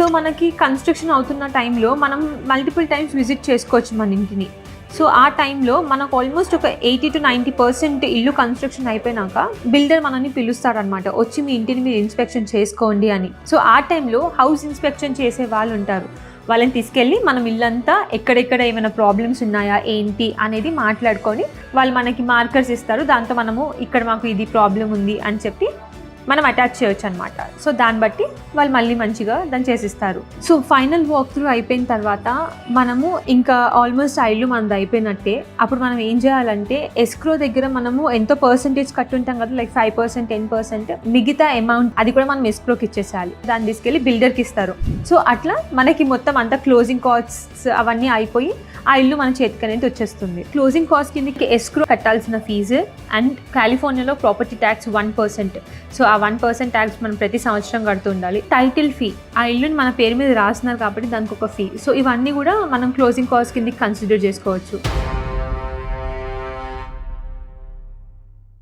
So మనకి construction అవుతున్న టైంలో మనం మల్టిపుల్ టైమ్స్ విజిట్ చేసుకోవచ్చు మన ఇంటిని. సో ఆ టైంలో మనకు ఆల్మోస్ట్ ఒక 80 to 90% ఇల్లు కన్స్ట్రక్షన్ అయిపోయినాక బిల్డర్ మనల్ని పిలుస్తారనమాట, వచ్చి మీ ఇంటిని మీరు ఇన్స్పెక్షన్ చేసుకోండి అని. సో ఆ టైంలో హౌస్ ఇన్స్పెక్షన్ చేసే వాళ్ళు ఉంటారు, వాళ్ళని తీసుకెళ్ళి మనం ఇల్లంతా ఎక్కడెక్కడ ఏమైనా ప్రాబ్లమ్స్ ఉన్నాయా ఏంటి అనేది మాట్లాడుకొని వాళ్ళు మనకి మార్కర్స్ ఇస్తారు. దాంతో మనము ఇక్కడ మాకు ఇది ప్రాబ్లం ఉంది అని చెప్పి మనం అటాచ్ చేయొచ్చు అనమాట. సో దాన్ని బట్టి వాళ్ళు మళ్ళీ మంచిగా దాన్ని చేసిస్తారు. సో ఫైనల్ వాక్ త్రూ అయిపోయిన తర్వాత మనము ఇంకా ఆల్మోస్ట్ ఆ ఇల్లు మనది అయిపోయినట్టే. అప్పుడు మనం ఏం చేయాలంటే ఎస్క్రో దగ్గర మనము ఎంతో పర్సెంటేజ్ కట్టుంటాం కదా, లైక్ 5%, 10%, మిగతా అమౌంట్ అది కూడా మనం ఎస్క్రోకి ఇచ్చేసేయాలి. దాన్ని తీసుకెళ్ళి బిల్డర్కి ఇస్తారు. సో అట్లా మనకి మొత్తం అంతా క్లోజింగ్ కాస్ట్స్ అవన్నీ అయిపోయి ఆ ఇల్లు మన చేతికి అనేది వచ్చేస్తుంది. క్లోజింగ్ కాస్ట్ కిందకి ఎస్క్రో కట్టాల్సిన ఫీజు అండ్ కాలిఫోర్నియాలో ప్రాపర్టీ ట్యాక్స్ 1%. సో ఆ 1% ట్యాక్స్ మనం ప్రతి సంవత్సరం కడుతూ ఉండాలి. టైటిల్ ఫీ, ఆ ఇల్లుని మన పేరు మీద రాస్తున్నారు కాబట్టి దానికి ఒక ఫీ. సో ఇవన్నీ కూడా మనం క్లోజింగ్ కాస్ట్ కిందకి కన్సిడర్ చేసుకోవచ్చు.